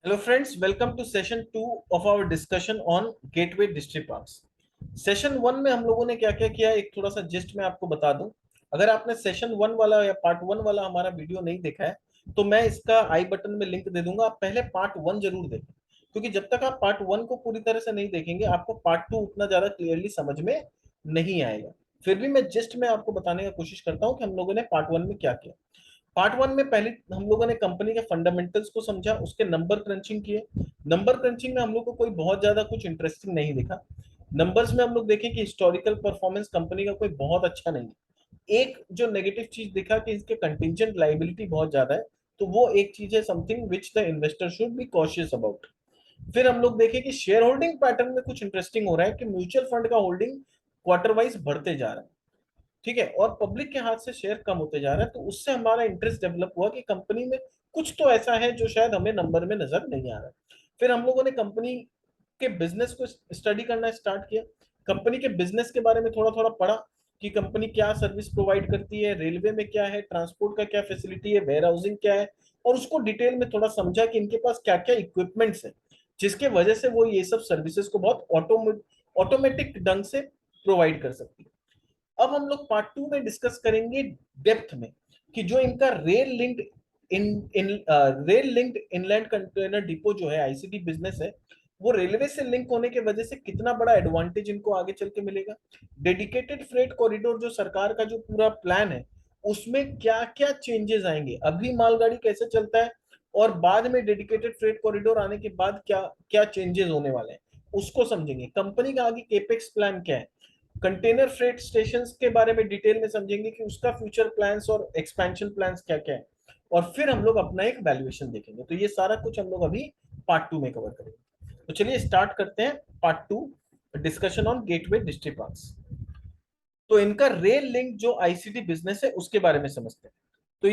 Hello friends, welcome to session 2 of our discussion on Gateway District Parks. Session 1 में हम लोगों ने क्या क्या किया एक थोड़ा सा जस्ट मैं आपको बता दूं। अगर आपने सेशन 1 वाला या पार्ट 1 वाला हमारा वीडियो नहीं देखा है तो मैं इसका आई बटन में लिंक दे दूंगा। आप पहले पार्ट 1 जरूर देखें, क्योंकि जब तक आप पार्ट 1 को पूरी तरह से नहीं देखेंगे आपको पार्ट 2 उतना ज्यादा क्लियरली समझ में नहीं आएगा। फिर भी मैं आपको बताने का कोशिश करता हूँ कि हम लोगों ने पार्ट 1 में क्या किया। पार्ट 1 में पहले हम लोगों ने कंपनी के फंडामेंटल्स को समझा, उसके नंबर क्रंचिंग किए। नंबर क्रंचिंग में हम लोग को कोई बहुत ज्यादा कुछ इंटरेस्टिंग नहीं दिखा। नंबर्स में हम लोग देखें कि हिस्टोरिकल परफॉर्मेंस कंपनी का कोई बहुत अच्छा नहीं है। एक जो नेगेटिव चीज दिखा कि इसके कंटिंजेंट लाइबिलिटी बहुत ज्यादा है, तो वो एक चीज है, something which the investor should be cautious about. फिर हम लोग देखें कि शेयर होल्डिंग पैटर्न में कुछ इंटरेस्टिंग हो रहा है कि म्यूचुअल फंड का होल्डिंग क्वार्टर वाइज बढ़ते जा रहा है, ठीक है, और पब्लिक के हाथ से शेयर कम होते जा रहा है। तो उससे हमारा इंटरेस्ट डेवलप हुआ कि कंपनी में कुछ तो ऐसा है जो शायद हमें नंबर में नजर नहीं आ रहा है। फिर हम लोगों ने कंपनी के बिजनेस को स्टडी करना स्टार्ट किया। कंपनी के बिजनेस के बारे में थोड़ा थोड़ा पढ़ा कि कंपनी क्या सर्विस प्रोवाइड करती है, रेलवे में क्या है, ट्रांसपोर्ट का क्या फैसिलिटी है, वेयर हाउसिंग क्या है, और उसको डिटेल में थोड़ा समझा कि इनके पास क्या क्या इक्विपमेंट्स है जिसके वजह से वो ये सब सर्विसेज को बहुत ऑटोमेटिक ढंग से प्रोवाइड कर सकती है। अब हम लोग पार्ट 2 में डिस्कस करेंगे डेप्थ में कि जो इनका इन इन rail linked inland container depot जो है, आईसीडी बिजनेस है, वो रेलवे से लिंक होने के वजह से कितना बड़ा एडवांटेज इनको आगे चल के मिलेगा। डेडिकेटेड फ्रेट कॉरिडोर जो सरकार का जो पूरा प्लान है, उसमें क्या क्या चेंजेस आएंगे, अभी मालगाड़ी कैसे चलता है और बाद में डेडिकेटेड फ्रेट कॉरिडोर आने के बाद क्या क्या चेंजेस होने वाले हैं, उसको समझेंगे। कंपनी का आगे केपेक्स प्लान क्या है, कंटेनर फ्रेट स्टेशंस के बारे में डिटेल में समझेंगे कि उसका फ्यूचर प्लान्स और एक्सपेंशन प्लान्स क्या क्या है, और फिर हम लोग अपना एक वैल्यूएशन देखेंगे। तो ये सारा कुछ हम लोग अभी पार्ट 2 में कवर करेंगे। तो चलिए स्टार्ट करते हैं part 2, discussion on gateway district parks. तो इनका रेल लिंक जो आईसीटी बिजनेस है उसके बारे में समझते हैं। तो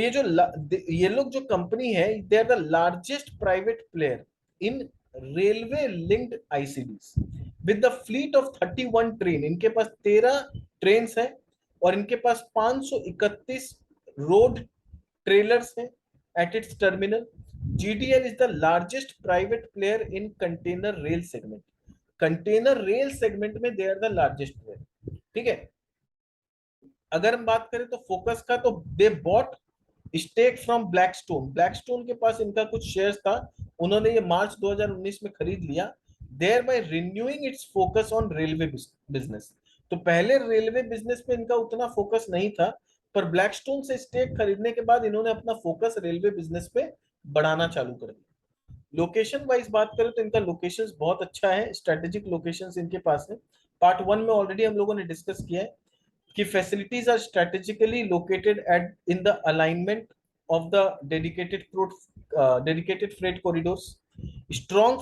ये लोग जो कंपनी है, they are the largest private player in railway linked ICDs with the fleet of 31 train. इनके पास 13 ट्रेन है और इनके पास 531 रोड ट्रेलर्स हैं at its terminal. GDL is the largest private player in container rail segment. Container rail segment में they are the largest player, ठीक है। अगर हम बात करें तो फोकस का, तो they bought stake from Blackstone. Blackstone के पास इनका कुछ शेयर्स था, उन्होंने ये मार्च 2019 में खरीद लिया, thereby renewing its focus on railway business. तो पहले रेलवे बिजनेस पे इनका उतना फोकस नहीं था, पर ब्लैकस्टोन से स्टेक खरीदने के बाद इन्होंने अपना फोकस रेलवे बिजनेस पे बढ़ाना चालू कर दिया। लोकेशन वाइज बात करें तो इनका लोकेशंस बहुत अच्छा है, स्ट्रेटेजिक लोकेशंस इनके पास है। पार्ट 1 में ऑलरेडी हम लोगों ने डिस्कस किया है कि facilities are strategically located at in the alignment of the dedicated freight corridors, strong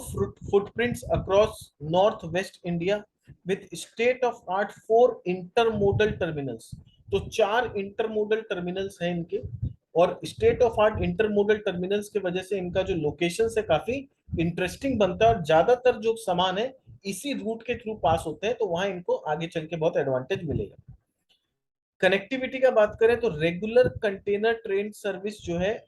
footprints across northwest India with state of art 4 intermodal terminals। तो 4 इंटरमोडल टर्मिनल्स हैं इनके, और state of art intermodal terminals की वजह से इनका जो location है काफी इंटरेस्टिंग बनता है, और ज्यादातर जो सामान है इसी रूट के थ्रू पास होते हैं, तो वहां इनको आगे चल के बहुत एडवांटेज मिलेगा। कनेक्टिविटी का बात करें तो रेगुलर कंटेनर ट्रेन सर्विस जो है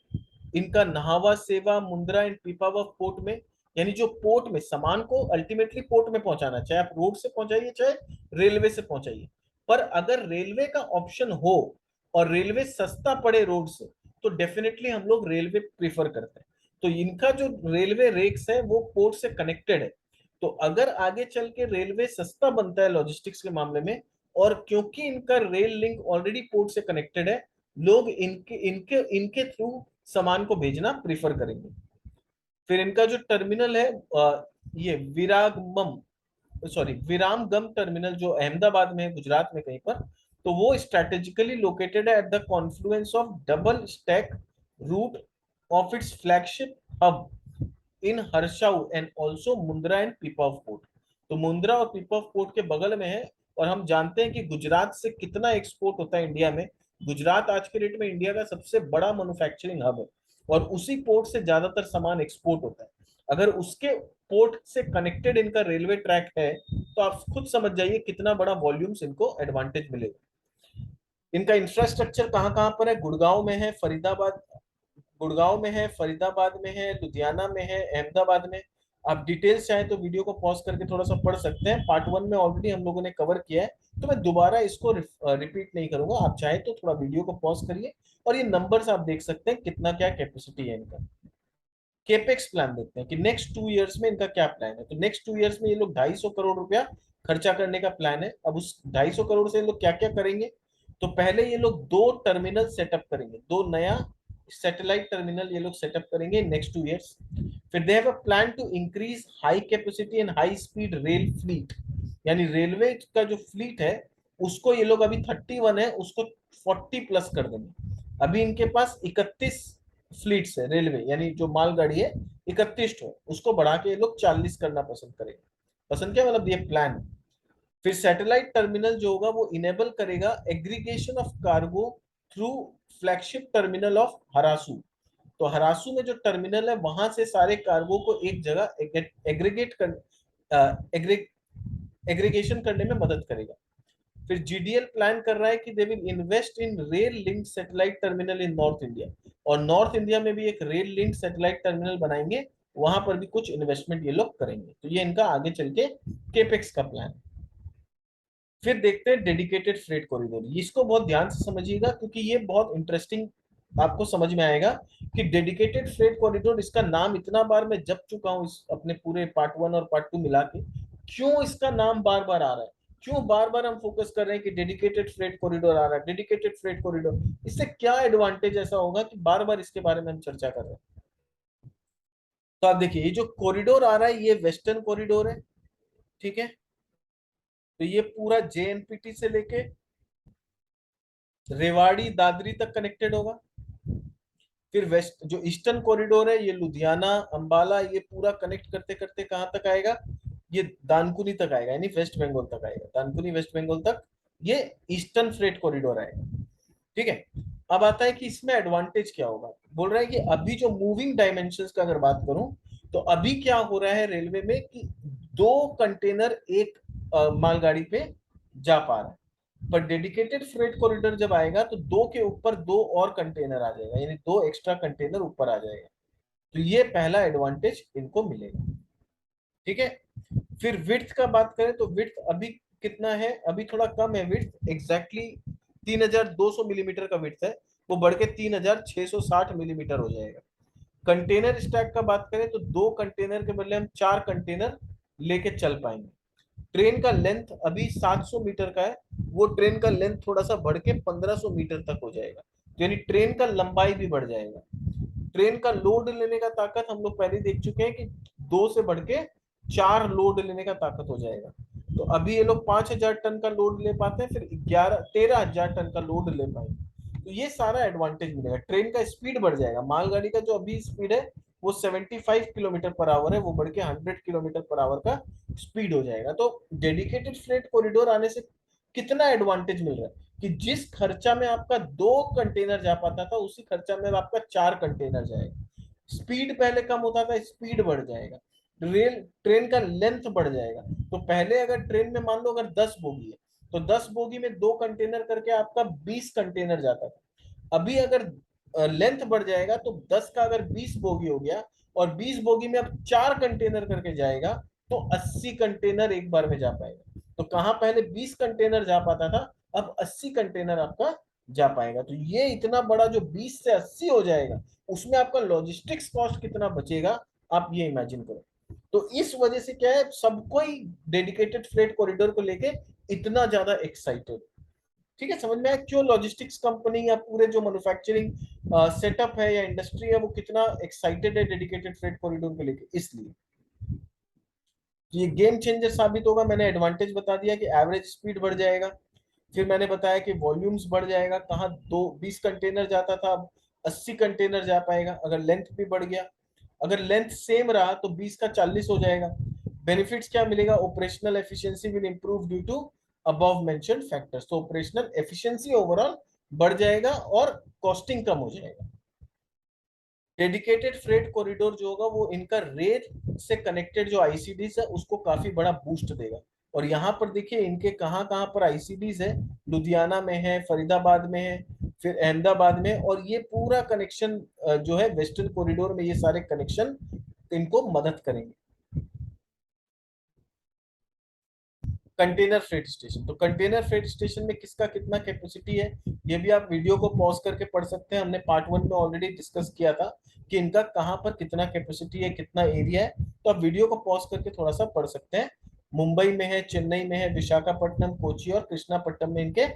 इनका नहावा, सेवा, मुंद्रा एंड पीपावाव पोर्ट में, यानी जो पोर्ट में सामान को अल्टीमेटली पोर्ट में पहुंचाना, चाहे आप रोड से पहुंचाइए चाहे रेलवे से पहुंचाइए, पर अगर रेलवे का ऑप्शन हो और रेलवे सस्ता पड़े रोड से, तो डेफिनेटली हम लोग रेलवे प्रीफर करते हैं। तो इनका जो रेलवे रेक्स है वो पोर्ट से कनेक्टेड है। तो अगर आगे चल के रेलवे सस्ता बनता है लॉजिस्टिक्स के मामले में, और क्योंकि इनका रेल लिंक ऑलरेडी पोर्ट से कनेक्टेड है, लोग इनके इनके इनके थ्रू सामान को भेजना प्रीफर करेंगे। फिर इनका जो टर्मिनल है, ये विरामगम टर्मिनल जो अहमदाबाद में है, गुजरात में कहीं पर, तो वो स्ट्रेटेजिकली लोकेटेड है at the confluence of double stack route of its flagship hub in Harsaru and also Mundra and Pipavav port. तो मुंद्रा और पीपाव पोर्ट के बगल में है, और हम जानते हैं कि गुजरात से कितना एक्सपोर्ट होता है इंडिया में। गुजरात आज के डेट में इंडिया का सबसे बड़ा मैन्युफैक्चरिंग हब है, और उसी पोर्ट से ज्यादातर सामान एक्सपोर्ट होता है। अगर उसके पोर्ट से कनेक्टेड इनका रेलवे ट्रैक है, तो आप खुद समझ जाइए कितना बड़ा वॉल्यूम्स इनको एडवांटेज मिलेगा। इनका इंफ्रास्ट्रक्चर कहाँ कहाँ पर है, गुड़गांव में है, फरीदाबाद, गुड़गांव में है, फरीदाबाद में है, लुधियाना में है, अहमदाबाद में। आप डिटेल्स चाहें तो वीडियो को पॉज करके थोड़ा सा पढ़ सकते हैं, पार्ट वन में ऑलरेडी हम लोगों ने कवर किया है, तो मैं दोबारा इसको रिपीट नहीं करूंगा। आप चाहें तो थोड़ा वीडियो को पॉज करिए और ये नंबर्स आप देख सकते हैं कितना क्या कैपेसिटी है इनका। केपेक्स प्लान देखते हैं कि नेक्स्ट 2 इयर्स में इनका क्या प्लान है। तो नेक्स्ट 2 इयर्स में ये लोग 250 करोड़ रुपया खर्चा करने का प्लान है। अब उस 250 करोड़ से ये लोग क्या क्या करेंगे, तो पहले ये लोग 2 टर्मिनल सेटअप करेंगे, 2 नया सैटेलाइट टर्मिनल ये लोग सेटअप करेंगे नेक्स्ट 2 इयर्स। फिर they have a plan to increase high capacity and high speed rail fleet, यानी रेलवे का जो फ्लीट है उसको ये लोग अभी 31 है उसको 40+ कर देंगे। अभी इनके पास 31 फ्लीट्स है रेलवे, यानी जो मालगाड़ी है 31 है, उसको बढ़ा के ये लोग 40 करना पसंद करेंगे। पसंद क्या मतलब, ये प्लान। फिर सैटेलाइट टर्मिनल जो होगा वो इनेबल करेगा aggregation of cargo through flagship terminal of Harsaru. तो हरासू में जो टर्मिनल है वहां से सारे कार्गो को एक जगह एग्रीगेट कर एग्रीगेशन करने में मदद करेगा। फिर जीडीएल प्लान कर रहा है कि they will invest in rail link satellite terminal in north India, और नॉर्थ इंडिया में भी एक रेल लिंक सैटेलाइट टर्मिनल बनाएंगे, वहां पर भी कुछ इन्वेस्टमेंट ये लोग करेंगे। तो ये इनका आगे चल के केपेक्स का प्लान। फिर देखते हैं डेडिकेटेड फ्रेट कॉरिडोर, इसको बहुत ध्यान से समझिएगा क्योंकि ये बहुत इंटरेस्टिंग आपको समझ में आएगा कि डेडिकेटेड फ्रेट कॉरिडोर, इसका नाम इतना बार मैं जप चुका हूं इस अपने पूरे पार्ट वन और पार्ट टू मिला के, क्यों इसका नाम बार बार आ रहा है, क्यों बार बार हम फोकस कर रहे हैं कि डेडिकेटेड फ्रेट कॉरिडोर आ रहा है, डेडिकेटेड फ्रेट कॉरिडोर, इससे क्या एडवांटेज ऐसा होगा कि बार बार इसके बारे में हम चर्चा कर रहे हैं। तो आप देखिए ये जो कॉरिडोर आ रहा है ये वेस्टर्न कॉरिडोर है, ठीक है। तो ये पूरा जेएनपीटी से लेके रेवाड़ी दादरी तक कनेक्टेड होगा। फिर वेस्ट जो ईस्टर्न कॉरिडोर है ये लुधियाना अंबाला ये पूरा कनेक्ट करते करते कहाँ तक आएगा, ये दानकुनी तक आएगा, यानी वेस्ट बंगाल तक आएगा, दानकुनी वेस्ट बंगाल तक ये ईस्टर्न फ्रेट कॉरिडोर आएगा, ठीक है। अब आता है कि इसमें एडवांटेज क्या होगा, बोल रहा है कि अभी जो मूविंग डायमेंशंस का अगर बात करूं तो अभी क्या हो रहा है रेलवे में कि 2 कंटेनर एक मालगाड़ी पे जा पा रहा है, पर डेडिकेटेड फ्रेट कॉरिडोर जब आएगा तो 2 के ऊपर 2 और कंटेनर आ जाएगा, यानी 2 एक्स्ट्रा कंटेनर ऊपर आ जाएगा। तो ये पहला एडवांटेज इनको मिलेगा, ठीक है। फिर विड्थ का बात करें तो विड्थ अभी कितना है, अभी थोड़ा कम है विड्थ, एग्जैक्टली 3200 मिलीमीटर का विड्थ है, वो बढ़ के 3660 मिलीमीटर हो जाएगा। कंटेनर स्टैक का बात करें तो 2 कंटेनर के बदले हम 4 कंटेनर लेके चल पाएंगे। ट्रेन का लेंथ अभी 700 मीटर का है, वो ट्रेन का लेंथ थोड़ा सा बढ़ के 1500 मीटर तक हो जाएगा, यानी ट्रेन का लंबाई भी बढ़ जाएगा। ट्रेन का लोड लेने का ताकत हम लोग पहले देख चुके हैं कि 2 से बढ़ के 4 लोड लेने का ताकत हो जाएगा। तो अभी ये लोग 5000 टन का लोड ले पाते हैं, फिर 13,000 टन का लोड ले पाएंगे। तो ये सारा एडवांटेज मिलेगा। ट्रेन का स्पीड बढ़ जाएगा, मालगाड़ी का जो अभी स्पीड है वो 75 किलोमीटर पर आवर है, वो बढ़ के 100 किलोमीटर पर आवर का स्पीड हो जाएगा। तो डेडिकेटेड फ्रेट कॉरिडोर आने से कितना एडवांटेज मिल रहा है कि जिस खर्चा में आपका 2 कंटेनर जा पाता था उसी खर्चा में आपका 4 कंटेनर जाएगा। स्पीड पहले कम होता था, स्पीड बढ़ जाएगा। रेल ट्रेन का लेंथ बढ़ जाएगा। तो पहले अगर ट्रेन में मान लो अगर 10 बोगी है तो 10 बोगी में 2 कंटेनर करके आपका 20 कंटेनर जाता था। अभी अगर लेंथ बढ़ जाएगा तो 10 का अगर 20 बोगी हो गया और 20 बोगी में अब 4 कंटेनर करके जाएगा तो 80 कंटेनर एक बार में जा पाएगा। तो कहाँ पहले 20 कंटेनर जा पाता था, अब 80 कंटेनर आपका जा पाएगा। तो ये इतना बड़ा जो 20 से 80 हो जाएगा, उसमें आपका लॉजिस्टिक्स कॉस्ट कितना बचेगा, आप ये इमेजिन करो। तो इस वजह से क्या है, सबको ही डेडिकेटेड फ्रेट कॉरिडोर को लेके इतना ज्यादा एक्साइटेड, ठीक है। समझ में आया क्यों लॉजिस्टिक्स कंपनी या पूरे जो मैन्युफैक्चरिंग सेटअप है या इंडस्ट्री है वो कितना एक्साइटेड है डेडिकेटेड फ्रेट कॉरिडोर को लेके। इसलिए ये गेम चेंजर साबित होगा। मैंने एडवांटेज बता दिया कि एवरेज स्पीड बढ़ जाएगा, फिर मैंने बताया कि वॉल्यूम्स बढ़ जाएगा, कहाँ 20 कंटेनर जाता था अब 80 कंटेनर जा पाएगा अगर लेंथ भी बढ़ गया। अगर लेंथ सेम रहा तो 20 का 40 हो जाएगा। बेनिफिट्स क्या मिलेगा, operational efficiency will improve due to above mentioned factors. तो ऑपरेशनल एफिशिएंसी ओवरऑल बढ़ जाएगा और कॉस्टिंग कम हो जाएगा। डेडिकेटेड फ्रेट कॉरिडोर जो होगा वो इनका रेल से कनेक्टेड जो आईसीडीज है उसको काफी बड़ा बूस्ट देगा। और यहाँ पर देखिए इनके कहाँ कहाँ पर आईसीडीज है, लुधियाना में है, फरीदाबाद में है, फिर अहमदाबाद में, और ये पूरा कनेक्शन जो है वेस्टर्न कॉरिडोर में, ये सारे कनेक्शन इनको मदद करेंगे। कंटेनर फ्रेट स्टेशन, तो कंटेनर फ्रेट स्टेशन में किसका कितना कैपेसिटी है, ये भी आप वीडियो को पॉज करके पढ़ सकते हैं। हमने पार्ट 1 में ऑलरेडी डिस्कस किया था कि इनका कहाँ पर कितना कैपेसिटी है, कितना एरिया है, तो आप वीडियो को पॉज करके थोड़ा सा पढ़ सकते हैं। मुंबई में है, चेन्नई में है, विशाखापट्टनम, कोची और कृष्णापट्टनम में इनके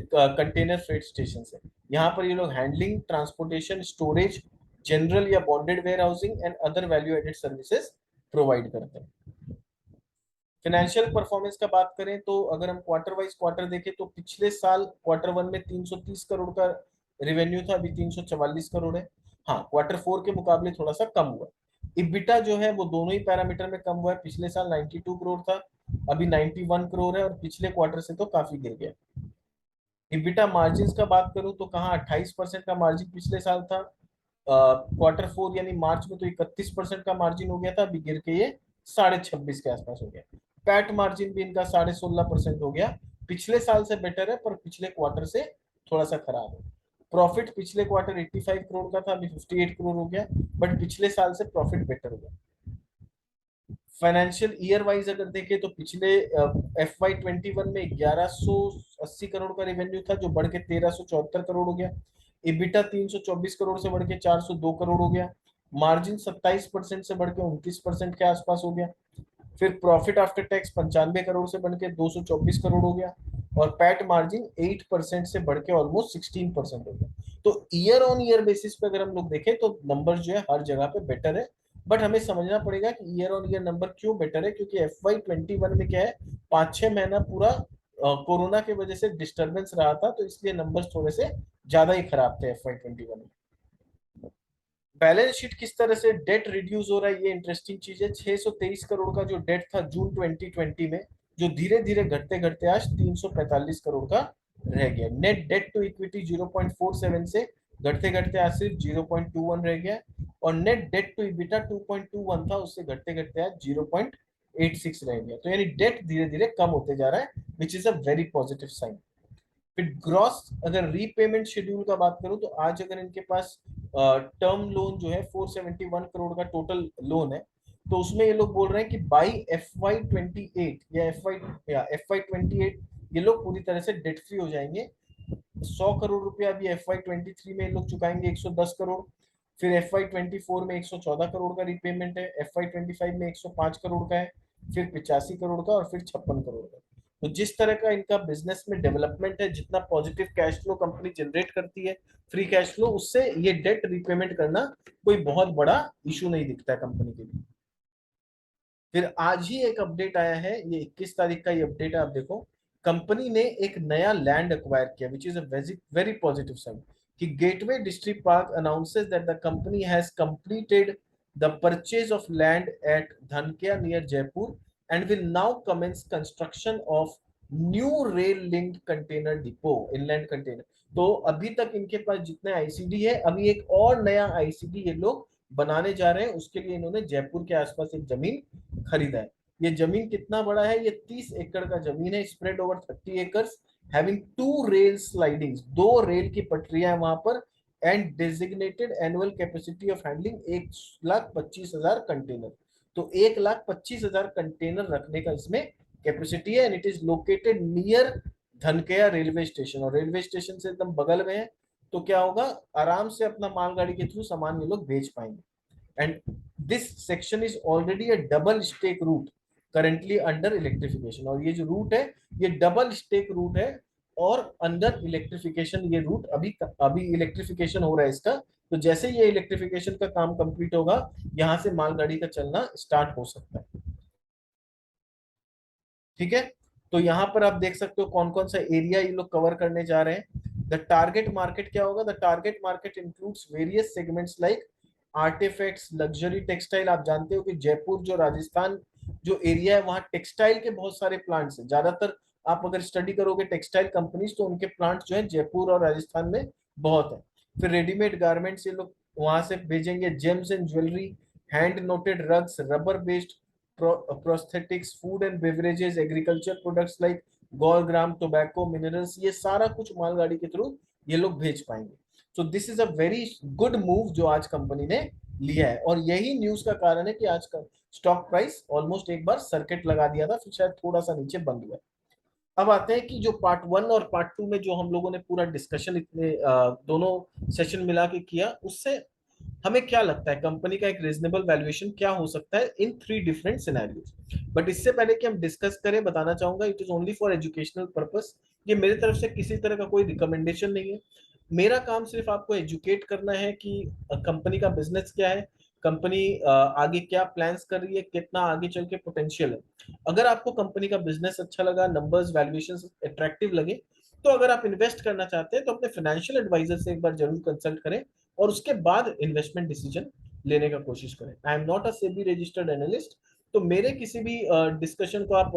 कंटेनर फ्रेट स्टेशन है। यहाँ पर ये लोग हैंडलिंग, ट्रांसपोर्टेशन, स्टोरेज, जनरल या bonded warehousing and other value added services provide करते हैं। फाइनेंशियल परफॉर्मेंस का बात करें तो अगर हम क्वार्टर वाइज क्वार्टर देखें तो पिछले साल क्वार्टर 1 में 330 करोड़ का रेवेन्यू था, अभी 344 करोड़ है। हाँ, क्वार्टर 4 के मुकाबले थोड़ा सा कम हुआ। इबिटा जो है वो दोनों ही पैरामीटर में कम हुआ है, पिछले साल 92 करोड़ था, अभी 91 करोड़ है, और पिछले क्वार्टर से तो काफी गिर गया। इबिटा मार्जिन का बात करूं तो कहाँ 28% का मार्जिन पिछले साल था, क्वार्टर 4 यानी मार्च में तो 31% का मार्जिन हो गया था, अभी गिर के ये 26.5 के आसपास हो गया। पैट मार्जिन भी इनका 16.5% हो गया, पिछले साल से बेटर है पर पिछले क्वार्टर से थोड़ा सा खराब है। प्रॉफिट पिछले क्वार्टर 85 करोड़ का था, अभी 58 करोड़ हो गया, बट पिछले साल से प्रॉफिट बेटर हो गया। फाइनेंशियल ईयर वाइज अगर देखें तो पिछले FY21 में 1180 करोड़ का रेवेन्यू था, जो बढ़ के 1374 करोड़ हो गया। इबिटा 324 करोड़ से बढ़ के 402 करोड़ हो गया। मार्जिन 27% से बढ़ के 29% के आसपास हो गया। फिर प्रॉफिट आफ्टर टैक्स 95 करोड़ से बढ़ के 224 करोड़ हो गया, और पैट मार्जिन 8% से बढ़ के ऑलमोस्ट 16% हो गया। तो ईयर ऑन ईयर बेसिस पे अगर हम लोग देखें तो नंबर जो है हर जगह पे बेटर है, बट हमें समझना पड़ेगा कि ईयर ऑन ईयर नंबर क्यों बेटर है, क्योंकि FY21 में क्या है, 5-6 महीना पूरा कोरोना की वजह से डिस्टरबेंस रहा था, तो इसलिए नंबर्स थोड़े से ज्यादा ही खराब थे FY21 में। बैलेंस शीट किस तरह से डेट रिड्यूस हो रहा है, ये इंटरेस्टिंग चीज है। 623 करोड़ का जो डेट था जून 2020 में, जो धीरे धीरे घटते घटते आज 345 करोड़ का रह गया। नेट डेट टू इक्विटी 0.47 से घटते घटते आज सिर्फ 0.21 रह गया, और नेट डेट टू इबिटा 2.21 था, उससे घटते घटते आज 0.86 रह गया। तो यानी डेट धीरे धीरे कम होते जा रहा है, which is a very positive sign. फिर ग्रॉस अगर रीपेमेंट शेड्यूल का बात करूं तो आज अगर इनके पास टर्म लोन जो है 471 करोड़ का टोटल लोन है, तो उसमें ये लोग बोल रहे हैं कि बाई FY28 या FY28 ये लोग पूरी तरह से डेट फ्री हो जाएंगे। 100 करोड़ रुपया अभी FY23 में ये लोग चुकाएंगे, 110 करोड़। फिर FY24 में 114 करोड़ का रीपेमेंट है, FY25 में 105 करोड़ का है, फिर 85 करोड़ का, और फिर 56 करोड़ का। तो जिस तरह का इनका बिजनेस में डेवलपमेंट है, जितना positive cash flow company generate करती है, फ्री कैश फ्लो, उससे ये डेट रीपेमेंट करना कोई बहुत बड़ा इशू नहीं दिखता है कंपनी के लिए। फिर आज ही एक अपडेट आया है, ये 21 तारीख का ये अपडेट है, आप देखो। कंपनी ने एक नया लैंड एक्वायर किया, which is a very positive sign, कि gateway district park announces that the company has completed the purchase of land at Dhankiya near Jaipur and will now commence construction of new rail linked container depot, inland container. तो अभी तक इनके पास जितने ICD है, अभी एक और नया आईसीडी ये लोग बनाने जा रहे हैं, उसके लिए इन्होंने जयपुर के आसपास एक जमीन खरीदा है। ये जमीन कितना बड़ा है, ये 30 एकड़ का जमीन है, spread over 30 acres, having 2 rail sidings, 2 rail की पटरियां वहां पर, and designated annual capacity of handling 1,25,000 container. तो 1,25,000 कंटेनर रखने का इसमें कैपेसिटी है, and it is located near Dhankiya railway station, और रेलवे स्टेशन से एकदम बगल में है। तो क्या होगा, आराम से अपना मालगाड़ी के थ्रू सामान ये लोग बेच पाएंगे। and this section is already a double stake route currently under electrification, और ये जो रूट है ये डबल स्टेक रूट है, और अंडर इलेक्ट्रिफिकेशन ये रूट अभी अभी इलेक्ट्रिफिकेशन हो रहा है इसका। तो जैसे ये इलेक्ट्रिफिकेशन का काम कंप्लीट होगा, यहाँ से मालगाड़ी का चलना स्टार्ट हो सकता है। ठीक है, तो यहाँ पर आप देख सकते हो कौन कौन सा एरिया ये लोग कवर करने जा रहे हैं। द टारगेट मार्केट क्या होगा, the target market includes various segments like artifacts, luxury textile. आप जानते हो कि जयपुर जो राजस्थान जो एरिया है, वहाँ टेक्सटाइल के बहुत सारे प्लांट्स हैं, ज्यादातर आप अगर स्टडी करोगे टेक्सटाइल कंपनीज, तो उनके प्लांट जो है जयपुर और राजस्थान में बहुत है। फिर रेडीमेड गारमेंट्स ये लोग वहां से भेजेंगे, James and jewellery, hand noted rugs, rubber based prosthetics, food and beverages, agriculture products like goal gram, tobacco, minerals, ये सारा कुछ मालगाड़ी के थ्रू ये लोग भेज पाएंगे। So this is a very good move जो आज कंपनी ने लिया है, और यही न्यूज का कारण है कि आज का स्टॉक प्राइस ऑलमोस्ट एक बार सर्किट लगा दिया था, फिर शायद थोड़ा सा नीचे बंद हुआ। अब आते हैं कि जो पार्ट वन और पार्ट टू में जो हम लोगों ने पूरा डिस्कशन इतने दोनों सेशन मिला के किया, उससे हमें क्या लगता है कंपनी का एक रीजनेबल वैल्यूएशन क्या हो सकता है in three different scenarios. But इससे पहले कि हम डिस्कस करें, बताना चाहूंगा it is only for educational purpose. ये मेरी तरफ से किसी तरह का कोई रिकमेंडेशन नहीं है। मेरा काम सिर्फ आपको एजुकेट करना है कि कंपनी का बिजनेस क्या है, कंपनी आगे क्या प्लान्स कर रही है, कितना आगे चल के पोटेंशियल है। अगर आपको कंपनी का बिजनेस अच्छा लगा, नंबर्स वैल्यूएशन अट्रैक्टिव लगे, तो अगर आप इन्वेस्ट करना चाहते हैं तो अपने फाइनेंशियल एडवाइजर से एक बार जरूर कंसल्ट करें, और उसके बाद इन्वेस्टमेंट डिसीजन लेने का कोशिश करें। I am not a SEBI registered analyst, तो मेरे किसी भी डिस्कशन को आप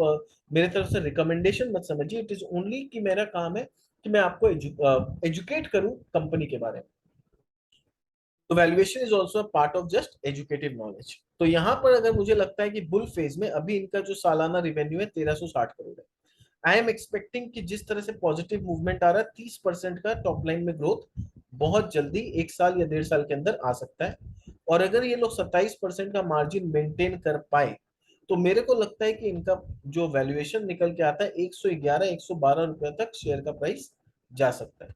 मेरे तरफ से रिकमेंडेशन मत समझिए। इट इज ओनली कि मेरा काम है कि मैं आपको एजुकेट करूं कंपनी के बारे में। तो valuation is also part of just educative knowledge. तो यहाँ पर अगर मुझे लगता है कि बुल फेज में अभी इनका जो सालाना रिवेन्यू है 1360 करोड़ है, आई एम एक्सपेक्टिंग कि जिस तरह से पॉजिटिव मूवमेंट आ रहा है, 30% का टॉप लाइन में ग्रोथ बहुत जल्दी 1 साल या 1.5 साल के अंदर आ सकता है। और अगर ये लोग 27% का मार्जिन मेंटेन कर पाए, तो मेरे को लगता है कि इनका जो वैल्यूएशन निकल के आता है 111-112 रुपए तक शेयर का प्राइस जा सकता है।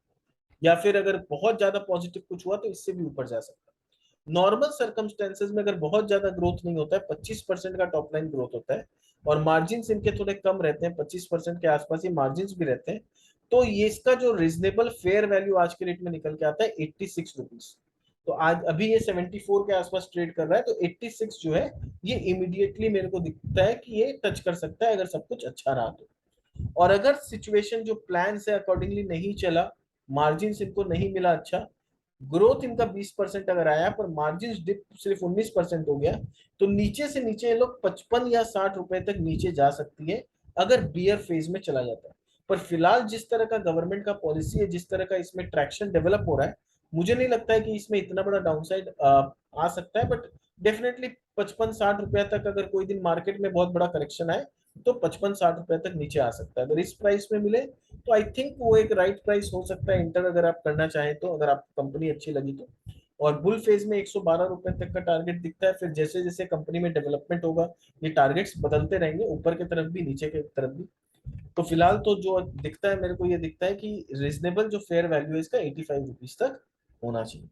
या फिर अगर बहुत ज्यादा पॉजिटिव कुछ हुआ तो इससे भी ऊपर जा सकता है। नॉर्मल सर्कमस्टेंसेज में अगर बहुत ज्यादा ग्रोथ नहीं होता है, 25% का टॉप लाइन ग्रोथ होता है, और मार्जिन इनके थोड़े कम रहते हैं, 25% के आसपास ही मार्जिन भी रहते हैं, तो ये इसका जो रीजनेबल फेयर वैल्यू आज के रेट में निकल के आता है 86 रुपीज। तो आज अभी ये 74 के आसपास ट्रेड कर रहा है, तो 86 जो है ये इमीडिएटली मेरे को दिखता है कि ये टच कर सकता है अगर सब कुछ अच्छा रहा तो। और अगर सिचुएशन जो प्लान से अकॉर्डिंगली नहीं चला, मार्जिन इनको नहीं मिला अच्छा, ग्रोथ इनका 20% अगर आया पर मार्जिन डिप सिर्फ 19% हो गया, तो नीचे से नीचे ये लोग 55 या 60 रुपए तक नीचे जा सकती है अगर बियर फेज में चला जाता है। पर फिलहाल जिस तरह का गवर्नमेंट का पॉलिसी है, जिस तरह का इसमें ट्रैक्शन डेवलप हो रहा है, मुझे नहीं लगता है कि इसमें इतना बड़ा डाउनसाइड आ सकता है। बट डेफिनेटली 55-60 रुपया तक अगर कोई दिन मार्केट में बहुत बड़ा करेक्शन आए, तो 55-60 रुपए तक नीचे आ सकता है। अगर इस प्राइस में मिले तो आई थिंक वो एक राइट प्राइस हो सकता है इंटर, अगर आप करना चाहें तो, अगर आपको कंपनी अच्छी लगी तो। और बुल फेज में 112 रुपए तक का टारगेट दिखता है। फिर जैसे जैसे कंपनी में डेवलपमेंट होगा, ये टारगेट्स बदलते रहेंगे, ऊपर की तरफ भी नीचे की तरफ भी। तो फिलहाल तो जो दिखता है मेरे को, ये दिखता है कि रीजनेबल जो फेयर वैल्यू है इसका 85 रुपीज तक होना चाहिए।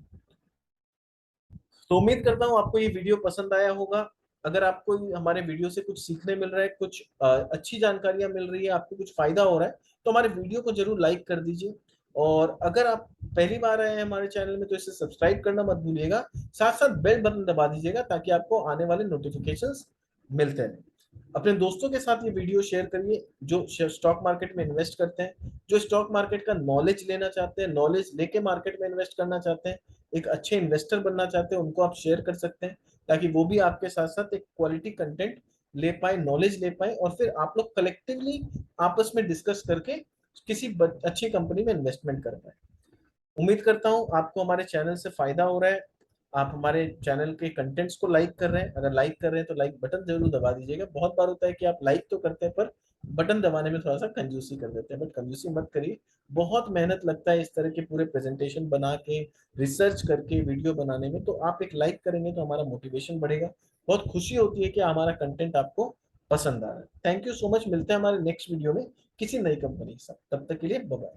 तो उम्मीद करता हूँ आपको ये वीडियो पसंद आया होगा। अगर आपको हमारे वीडियो से कुछ सीखने मिल रहा है, कुछ अच्छी जानकारियां मिल रही है, आपको कुछ फायदा हो रहा है, तो हमारे वीडियो को जरूर लाइक कर दीजिए। और अगर आप पहली बार आए हैं हमारे चैनल में, तो इसे सब्सक्राइब करना मत भूलिएगा। साथ साथ बेल बटन दबा दीजिएगा ताकि आपको आने वाले नोटिफिकेशंस मिलते रहें। अपने दोस्तों के साथ ये वीडियो शेयर करिए जो स्टॉक मार्केट में इन्वेस्ट करते हैं, जो स्टॉक मार्केट का नॉलेज लेना चाहते हैं, नॉलेज लेके मार्केट में इन्वेस्ट करना चाहते हैं, एक अच्छे इन्वेस्टर बनना चाहते हैं, उनको आप शेयर कर सकते हैं, ताकि वो भी आपके साथ साथ एक क्वालिटी कंटेंट ले पाए, नॉलेज ले पाए, और फिर आप लोग कलेक्टिवली आपस में डिस्कस करके किसी अच्छी कंपनी में इन्वेस्टमेंट कर पाए। उम्मीद करता हूँ आपको हमारे चैनल से फायदा हो रहा है। आप हमारे चैनल के कंटेंट्स को लाइक कर रहे हैं, अगर लाइक कर रहे हैं तो लाइक बटन जरूर दबा दीजिएगा। बहुत बार होता है कि आप लाइक तो करते हैं पर बटन दबाने में थोड़ा सा कंजूसी कर देते हैं, बट कंजूसी मत करिए। बहुत मेहनत लगता है इस तरह के पूरे प्रेजेंटेशन बना के, रिसर्च करके वीडियो बनाने में। तो आप एक लाइक करेंगे तो हमारा मोटिवेशन बढ़ेगा। बहुत खुशी होती है कि हमारा कंटेंट आपको पसंद आ रहा है। Thank you so much. मिलते हैं हमारे नेक्स्ट वीडियो में किसी नई कंपनी के साथ। तब तक के लिए बाय बाय।